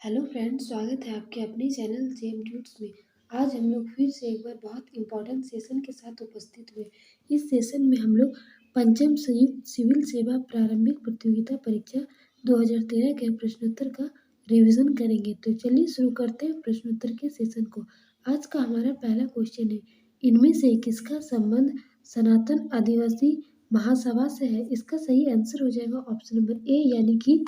Hello friends, स्वागत है आपके अपने चैनल जेम ट्यूट्स में। आज हम लोग फिर से एक बार बहुत इम्पोर्टेंट सेशन के साथ उपस्थित हुए। इस सेशन में हम लोग पंचम संयुक्त सिविल सेवा प्रारंभिक प्रतियोगिता परीक्षा 2013 के प्रश्नोत्तर का रिवीजन करेंगे। तो चलिए शुरू करते हैं प्रश्नोत्तर के सेशन को। आज का हमारा पहला क्वेश्चन है, इनमें से किसका संबंध सनातन आदिवासी महासभा से है? इसका सही आंसर हो जाएगा ऑप्शन नंबर ए यानी कि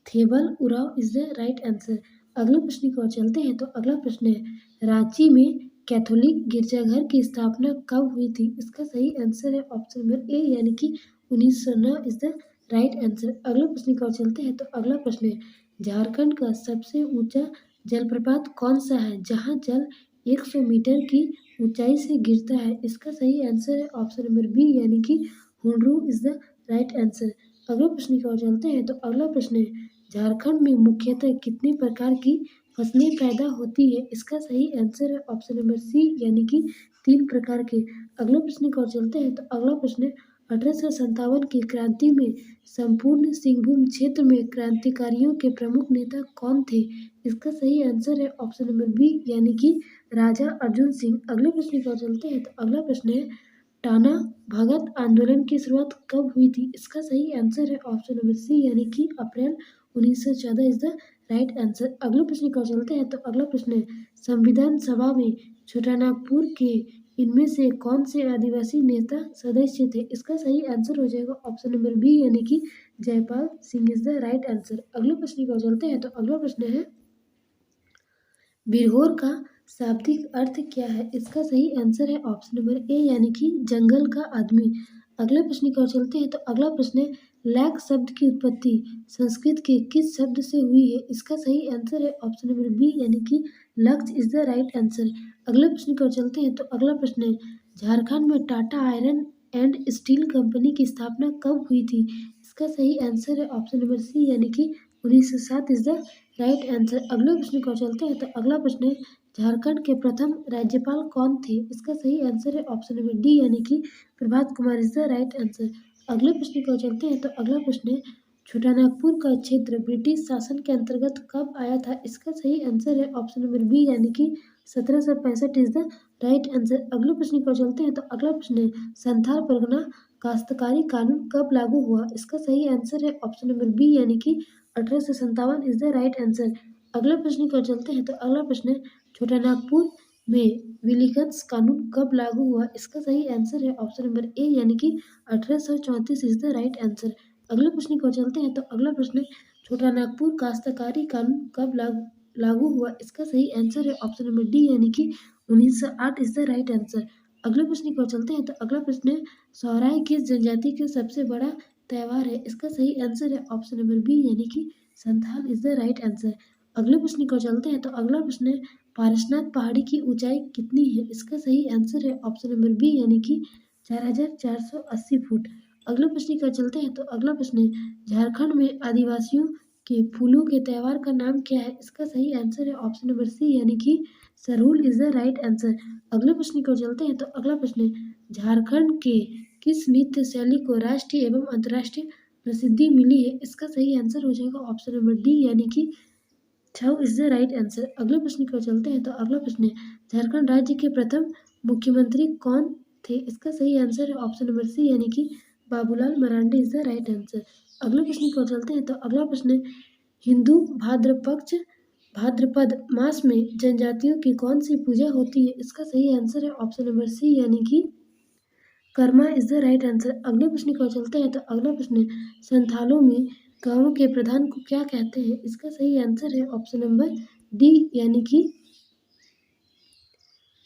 table Oraon is the right answer. अगले प्रश्न की ओर चलते हैं। तो अगला प्रश्न है, रांची में कैथोलिक गिरजाघर की स्थापना कब हुई थी? इसका सही आंसर है ऑप्शन नंबर ए यानी कि 1909 इज द राइट आंसर। अगले प्रश्न की ओर चलते हैं। तो अगला प्रश्न है, झारखंड का सबसे ऊंचा जलप्रपात कौन सा है जहां जल 100 मीटर की ऊंचाई से गिरता है? इसका सही आंसर है ऑप्शन नंबर बी यानी कि Hundru is the right answer. अगले प्रश्न की ओर चलते हैं। तो अगला प्रश्न है, झारखंड में मुख्यतः कितने प्रकार की फसलें पैदा होती है? इसका सही आंसर है ऑप्शन नंबर सी यानी कि 3 प्रकार के। अगले प्रश्न की ओर चलते हैं। तो अगला प्रश्न है, 1857 की क्रांति में संपूर्ण सिंहभूम क्षेत्र में क्रांतिकारियों के प्रमुख नेता कौन थे? इसका सही आंसर है ऑप्शन नंबर बी यानी कि राजा अर्जुन सिंह। अगले प्रश्न की ओर चलते हैं। तो अगला प्रश्न है, टाना भगत आंदोलन की शुरुआत कब हुई थी? इसका सही आंसर है ऑप्शन नंबर सी यानी कि अप्रैल 1914 इज द राइट आंसर। अगले प्रश्न की ओर चलते हैं। तो अगला प्रश्न है, संविधान सभा में छोटानागपुर के इनमें से कौन से आदिवासी नेता सदस्य थे? इसका सही आंसर हो जाएगा ऑप्शन नंबर बी यानी कि Jaipal Singh is the right answer. अगले प्रश्न की ओर चलते हैं। तो अगला प्रश्न है, बिरहोर का शाब्दिक अर्थ क्या है? इसका सही आंसर है ऑप्शन नंबर ए यानी कि जंगल का आदमी। अगले प्रश्न की ओर चलते हैं। तो अगला प्रश्न है, लैक शब्द की उत्पत्ति संस्कृत के किस शब्द से हुई है? इसका सही आंसर है ऑप्शन नंबर बी यानी कि लक्ष्य इज द राइट आंसर। अगले प्रश्न की ओर चलते हैं। तो अगला प्रश्न है, झारखंड में Tata iron and steel company की स्थापना कब हुई थी? इसका सही आंसर है ऑप्शन नंबर सी यानी कि 1907 इज द राइट आंसर। अगले प्रश्न को चलते हैं। तो अगला प्रश्न है, झारखंड के प्रथम राज्यपाल कौन थे? इसका सही आंसर है ऑप्शन नंबर डी यानी कि Prabhat Kumar is the right answer. अगले प्रश्न को चलते हैं। तो अगला प्रश्न है, छोटानागपुर का क्षेत्र ब्रिटिश शासन के अंतर्गत कब आया था? इसका सही आंसर है ऑप्शन नंबर बी यानी कि 1765 इज द राइट आंसर। अगले प्रश्न को चलते हैं। तो अगला प्रश्न है, संथाल परगना काश्तकारी कानून कब लागू हुआ? इसका सही आंसर है ऑप्शन नंबर बी यानी कि 1857 इज द राइट आंसर। अगला प्रश्न की ओर चलते हैं। तो अगला प्रश्न है, छोटानागपुर में विलिगंस कानून कब लागू हुआ? इसका सही आंसर है ऑप्शन नंबर ए यानी कि 1834 इज द राइट आंसर। अगले प्रश्न की ओर चलते हैं। तो अगला प्रश्न है, छोटानागपुर काश्तकारी कानून कब लागू हुआ? इसका सही आंसर है ऑप्शन नंबर डी यानी कि 1908 इज द राइट आंसर। अगले प्रश्न की ओर चलते हैं। तो अगला प्रश्न है, सोहराय किस जनजाति का सबसे बड़ा त्योहार है? इसका सही आंसर है ऑप्शन नंबर बी यानी कि Santhal is the right answer. अगले प्रश्न को चलते हैं। तो अगला प्रश्न है, पारसनाथ पहाड़ी की ऊंचाई कितनी है? इसका सही आंसर है ऑप्शन नंबर बी यानी कि 4480 फुट। अगले प्रश्न को चलते हैं। तो अगला प्रश्न है, झारखंड में आदिवासियों के फूलों के त्योहार का नाम क्या है? इसका सही आंसर है ऑप्शन नंबर सी यानी कि Sarhul is the right answer. अगले प्रश्न को चलते हैं। तो अगला प्रश्न है, झारखंड के किस नृत्य शैली को राष्ट्रीय एवं अंतर्राष्ट्रीय प्रसिद्धि मिली है? इसका सही आंसर हो जाएगा ऑप्शन नंबर डी यानी कि छऊ इज द राइट आंसर। अगले प्रश्न की ओर चलते हैं। तो अगला प्रश्न है, झारखंड राज्य के प्रथम मुख्यमंत्री कौन थे? इसका सही आंसर है ऑप्शन नंबर सी यानी कि Babulal Marandi is the right answer. अगले प्रश्न की ओर चलते हैं। तो अगला प्रश्न है, हिंदू भाद्रपद मास में जनजातियों की कौन सी पूजा होती है? इसका सही आंसर है ऑप्शन नंबर सी यानी कि Karma is the right answer. अगले प्रश्न की ओर चलते हैं। तो अगला प्रश्न है, संथालों में गांवों के प्रधान को क्या कहते हैं? इसका सही आंसर है ऑप्शन नंबर डी यानी कि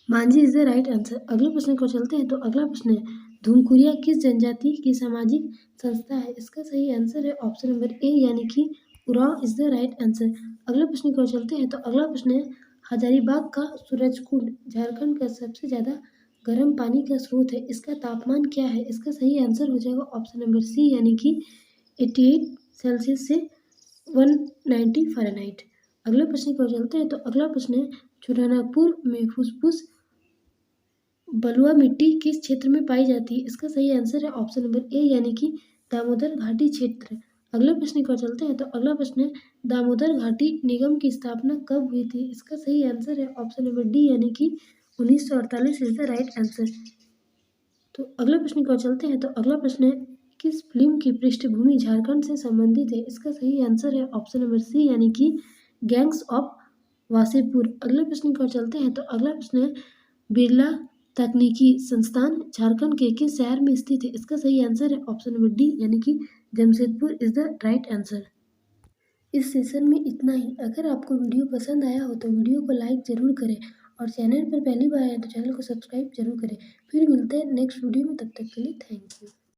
Manjhi is the right answer. अगले प्रश्न को चलते हैं। तो अगला प्रश्न है, धूमकुरिया किस जनजाति की सामाजिक संस्था है? इसका सही आंसर है ऑप्शन नंबर ए यानी कि Oraon is the right answer. अगले प्रश्न को चलते हैं। तो अगला प्रश्न है, हजारीबाग का सूरजकुंड झारखंड का सबसे ज्यादा गर्म पानी का स्रोत है, इसका तापमान क्या है? इसका सही आंसर हो जाएगा ऑप्शन नंबर सी यानी कि 88 सेल्सियस से 190 फ़ारेनहाइट। अगले प्रश्न की ओर चलते हैं। तो अगला प्रश्न है, छोटानागपुर में फुसफुस बलुआ मिट्टी किस क्षेत्र में पाई जाती है? इसका सही आंसर है ऑप्शन नंबर ए यानी कि दामोदर घाटी क्षेत्र। अगले प्रश्न की ओर चलते हैं तो अगला प्रश्न है दामोदर घाटी निगम की स्थापना कब हुई थी? इसका सही आंसर है ऑप्शन नंबर डी यानी कि 1948 इज द राइट आंसर। तो अगले प्रश्न की ओर चलते हैं तो अगला प्रश्न है किस फिल्म की पृष्ठभूमि झारखंड से संबंधित है? इसका सही आंसर है ऑप्शन नंबर सी यानी कि गैंग्स ऑफ वासेपुर। अगले प्रश्न की ओर चलते हैं तो अगला प्रश्न है बिरला तकनीकी संस्थान झारखंड के किस शहर में स्थित है? इसका सही आंसर है ऑप्शन नंबर डी यानी कि Jamshedpur is the right answer. इस सेशन में इतना ही। अगर आपको वीडियो पसंद आया हो तो वीडियो को लाइक ज़रूर करें और चैनल पर पहली बार आए तो चैनल को सब्सक्राइब जरूर करें। फिर मिलते हैं नेक्स्ट वीडियो में, तब तक के लिए थैंक यू।